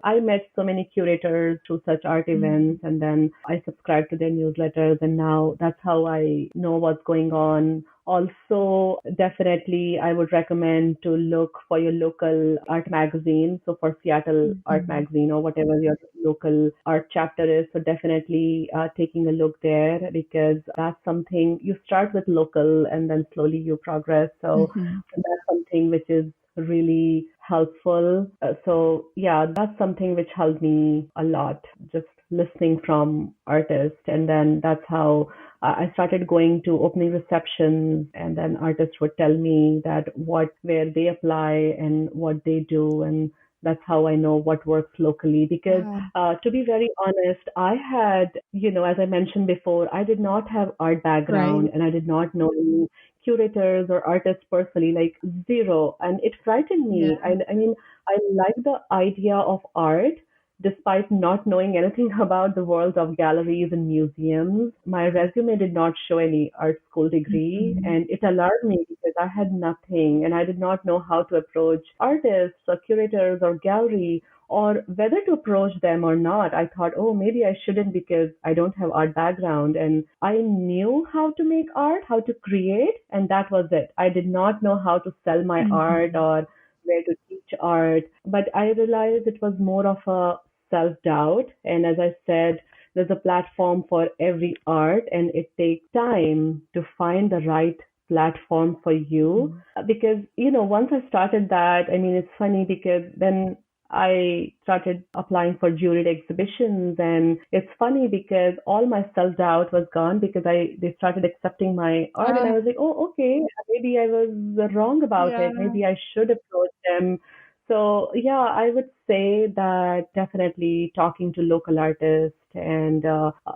I met so many curators through such art events, and then I subscribed to their newsletters, and now that's how I know what's going on. Also, definitely, I would recommend to look for your local art magazine. So for Seattle Art Magazine or whatever your local art chapter is. So definitely taking a look there because that's something you start with local and then slowly you progress. So that's something which is really helpful. So yeah, that's something which helped me a lot, just listening from artists. And then that's how I started going to opening receptions and then artists would tell me that where they apply and what they do. And that's how I know what works locally. Because to be very honest, I had, as I mentioned before, I did not have art background and I did not know any curators or artists personally, like zero. And it frightened me. I mean, I like the idea of art despite not knowing anything about the world of galleries and museums. My resume did not show any art school degree, and it alarmed me because I had nothing and I did not know how to approach artists or curators or gallery or whether to approach them or not. I thought, oh, maybe I shouldn't because I don't have art background. And I knew how to make art, how to create, and that was it. I did not know how to sell my art or where to teach art. But I realized it was more of a self doubt. And as I said, there's a platform for every art, and it takes time to find the right platform for you. Because, once I started that, I mean, it's funny because then I started applying for juried exhibitions, and it's funny because all my self doubt was gone because they started accepting my art, and I was like, oh, okay, maybe I was wrong about Yeah. it. Maybe I should approach them. So yeah, I would say that definitely talking to local artists and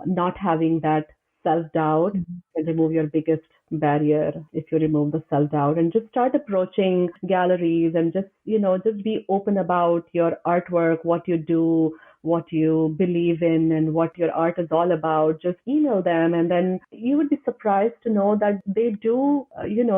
not having that self doubt can remove your biggest barrier if you remove the self doubt and just start approaching galleries and just be open about your artwork, what you do, what you believe in, and what your art is all about. Just email them, and then you would be surprised to know that they do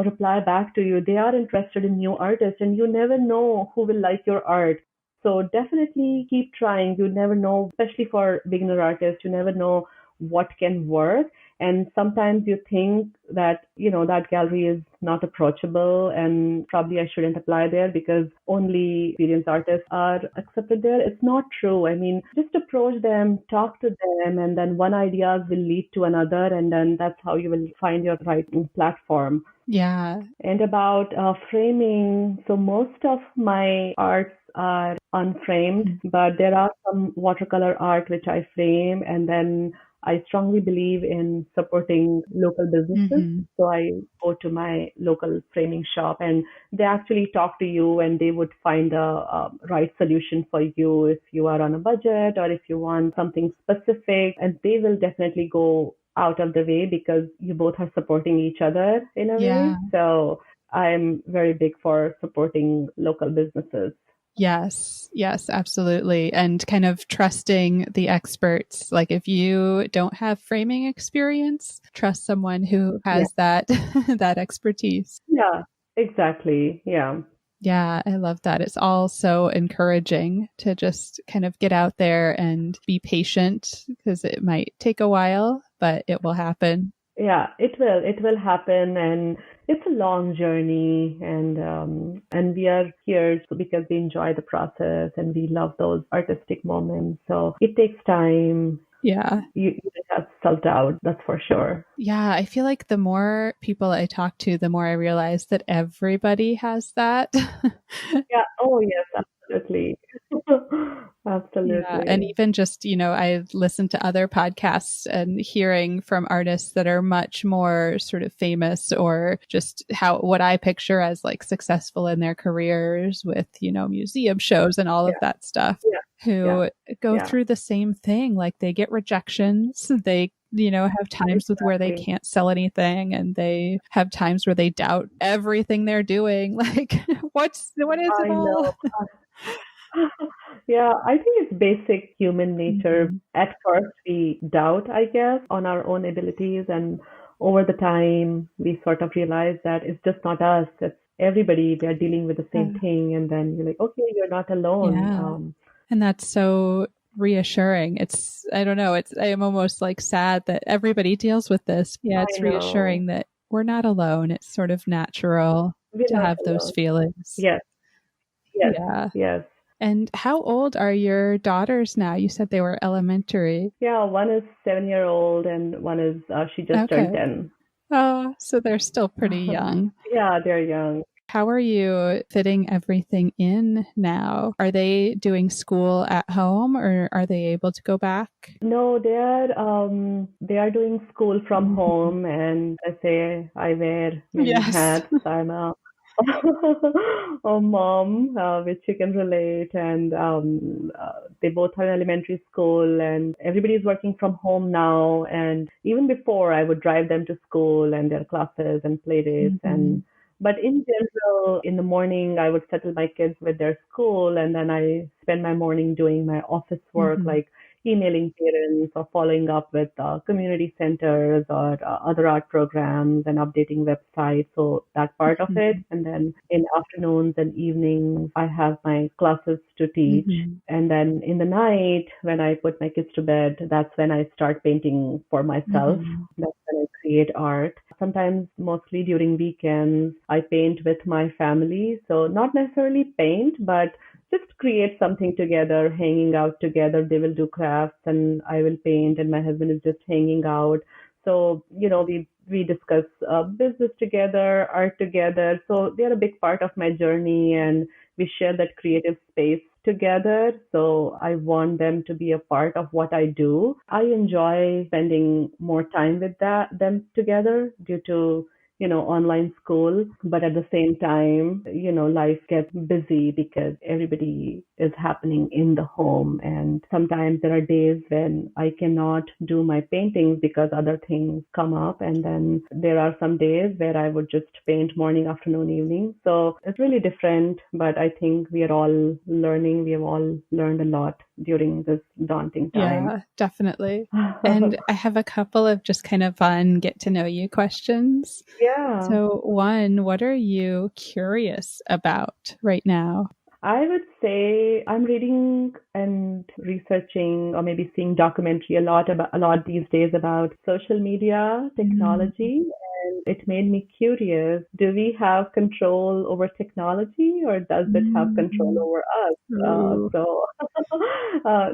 reply back to you. They are interested in new artists, and you never know who will like your art. So definitely keep trying. You never know, especially for beginner artists, you never know what can work. And sometimes you think that, that gallery is not approachable and probably I shouldn't apply there because only experienced artists are accepted there. It's not true. I mean, just approach them, talk to them, and then one idea will lead to another. And then that's how you will find your right platform. Yeah. And about framing, so most of my arts are unframed, but there are some watercolor art which I frame, and then I strongly believe in supporting local businesses. So I go to my local framing shop and they actually talk to you and they would find the right solution for you if you are on a budget or if you want something specific. And they will definitely go out of the way because you both are supporting each other in a way. So I'm very big for supporting local businesses. Yes, absolutely. And kind of trusting the experts. Like if you don't have framing experience, trust someone who has that that expertise. Yeah, exactly. Yeah. Yeah, I love that. It's all so encouraging to just kind of get out there and be patient because it might take a while, but it will happen. Yeah, it will. It will happen, and it's a long journey, and we are here because we enjoy the process and we love those artistic moments. So it takes time. Yeah. You have self doubt, that's for sure. Yeah, I feel like the more people I talk to, the more I realize that everybody has that. Yeah. Oh, yes, absolutely. Absolutely. Yeah. And even just, I listen to other podcasts and hearing from artists that are much more sort of famous or just what I picture as like successful in their careers with, museum shows and all of that stuff who go through the same thing. Like they get rejections. They have times with where they can't sell anything and they have times where they doubt everything they're doing. Like what is it all? Yeah, I think it's basic human nature. At first, we doubt, I guess, on our own abilities. And over the time, we sort of realize that it's just not us. It's everybody. They're dealing with the same thing. And then you're like, okay, you're not alone. Yeah. And that's so reassuring. I don't know, I am almost like sad that everybody deals with this. Yeah, it's reassuring that we're not alone. It's sort of natural to have those feelings. Yes. Yes. And how old are your daughters now? You said they were elementary. Yeah, one is 7-year-old and one is, she just turned 10. Oh, so they're still pretty young. Yeah, they're young. How are you fitting everything in now? Are they doing school at home or are they able to go back? No, they are doing school from home, and I wear many hats. I'm a mom, which you can relate, and they both are in elementary school, and everybody's working from home now. And even before, I would drive them to school and their classes and play dates, but in general, in the morning, I would settle my kids with their school, and then I spend my morning doing my office work, like emailing parents or following up with community centers or other art programs and updating websites. So that part of it. And then in afternoons and evenings, I have my classes to teach. And then in the night, when I put my kids to bed, that's when I start painting for myself. That's when I create art. Sometimes, mostly during weekends, I paint with my family. So not necessarily paint, but just create something together, hanging out together. They will do crafts and I will paint, and my husband is just hanging out. So, we discuss business together, art together. So they're a big part of my journey, and we share that creative space together. So I want them to be a part of what I do. I enjoy spending more time with them together due to online school. But at the same time, life gets busy because everybody is happening in the home. And sometimes there are days when I cannot do my paintings because other things come up. And then there are some days where I would just paint morning, afternoon, evening. So it's really different, but I think we are all learning. We have all learned a lot during this daunting time. Yeah, definitely. And I have a couple of just kind of fun get to know you questions. Yeah. So one, what are you curious about right now? I would say I'm reading and researching or maybe seeing documentary a lot these days about social media technology. And it made me curious. Do we have control over technology, or does it have control over us? So,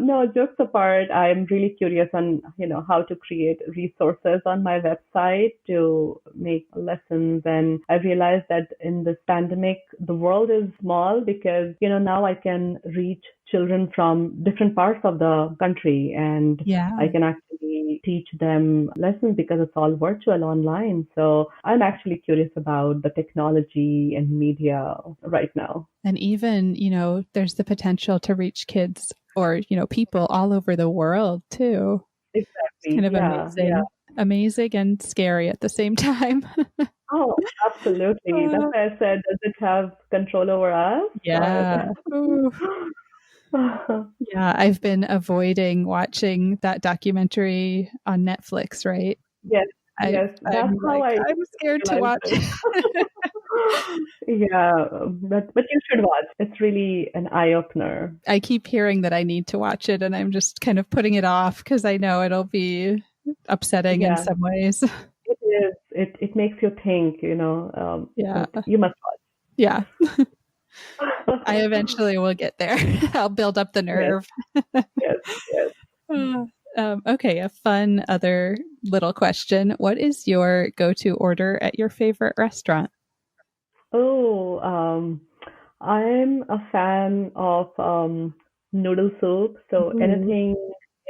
no, jokes apart, I'm really curious on, how to create resources on my website to make lessons. And I realized that in this pandemic, the world is small because, now I can reach children from different parts of the country, and I can actually teach them lessons because it's all virtual online. So I'm actually curious about the technology and media right now. And even, there's the potential to reach kids or, people all over the world too. Exactly. It's kind of amazing. Yeah. Amazing and scary at the same time. Oh, absolutely. That's why I said, does it have control over us? Yeah. Yeah, I've been avoiding watching that documentary on Netflix, right? Yes, yes. That's how I'm scared to watch it. Yeah, but you should watch. It's really an eye-opener. I keep hearing that I need to watch it, and I'm just kind of putting it off because I know it'll be upsetting in some ways. It is. It makes you think, Yeah. You must watch. Yeah. I eventually will get there. I'll build up the nerve. Yes. Okay, a fun other little question. What is your go-to order at your favorite restaurant? Oh, I'm a fan of noodle soup. So anything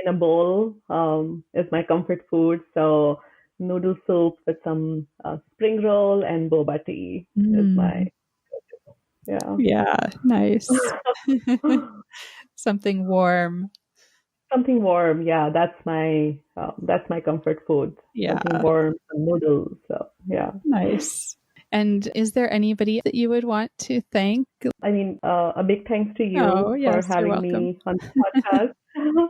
in a bowl is my comfort food. So noodle soup with some spring roll and boba tea is my Yeah, nice. Something warm. Something warm, yeah. That's my comfort food. Yeah, something warm, some noodles. So yeah, nice. And is there anybody that you would want to thank? I mean, a big thanks to you for having me on the podcast, and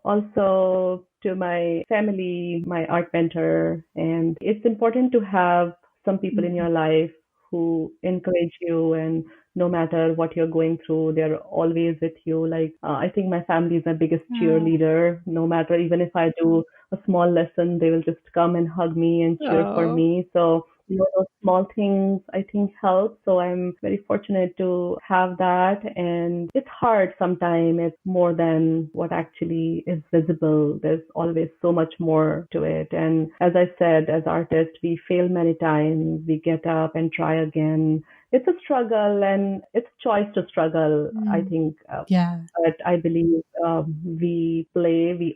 also to my family, my art mentor. And it's important to have some people in your life who encourage you, and no matter what you're going through, they're always with you. Like, I think my family is my biggest cheerleader. No matter, even if I do a small lesson, they will just come and hug me and cheer for me. So, those small things I think help. So I'm very fortunate to have that. And it's hard sometimes. It's more than what actually is visible. There's always so much more to it. And as I said, as artists, we fail many times. We get up and try again. It's a struggle, and it's a choice to struggle, I think. But I believe we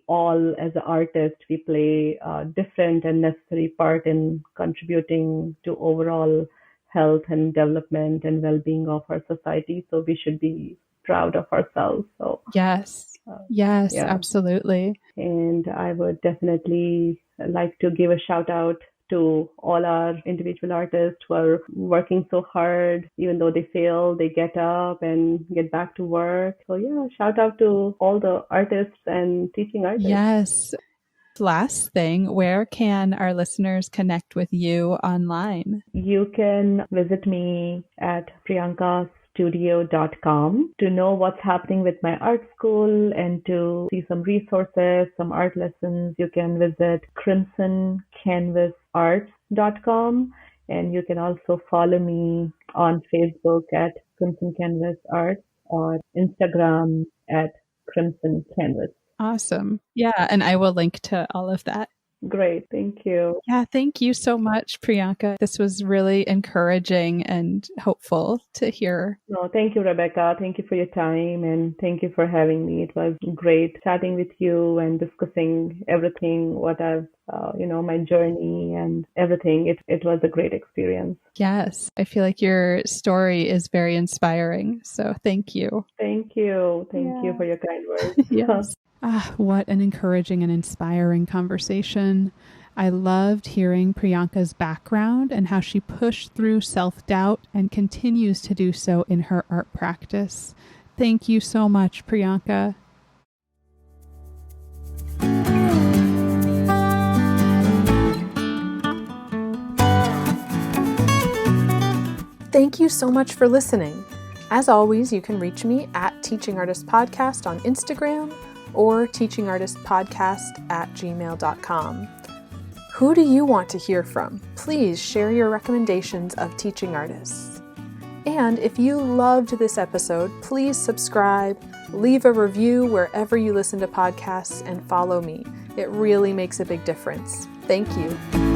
all, as an artist, we play a different and necessary part in contributing to overall health and development and well-being of our society. So we should be proud of ourselves. So yes, absolutely. And I would definitely like to give a shout out to all our individual artists who are working so hard. Even though they fail, they get up and get back to work. So yeah, shout out to all the artists and teaching artists. Yes. Last thing, where can our listeners connect with you online? You can visit me at priyankastudio.com to know what's happening with my art school and to see some resources, some art lessons. You can visit crimsoncanvasarts.com, and you can also follow me on Facebook at Crimson Canvas Arts. on Instagram at Crimson Canvas. Awesome. Yeah, and I will link to all of that. Great. Thank you. Yeah, thank you so much, Priyanka. This was really encouraging and hopeful to hear. No, thank you, Rebecca. Thank you for your time and thank you for having me. It was great chatting with you and discussing everything, what I've, my journey and everything. It was a great experience. Yes, I feel like your story is very inspiring. So thank you. Thank you. Thank you for your kind words. Yes. What an encouraging and inspiring conversation. I loved hearing Priyanka's background and how she pushed through self-doubt and continues to do so in her art practice. Thank you so much, Priyanka. Thank you so much for listening. As always, you can reach me at Teaching Artist Podcast on Instagram or teachingartistpodcast@gmail.com. Who do you want to hear from? Please share your recommendations of teaching artists. And if you loved this episode, please subscribe, leave a review wherever you listen to podcasts, and follow me. It really makes a big difference. Thank you.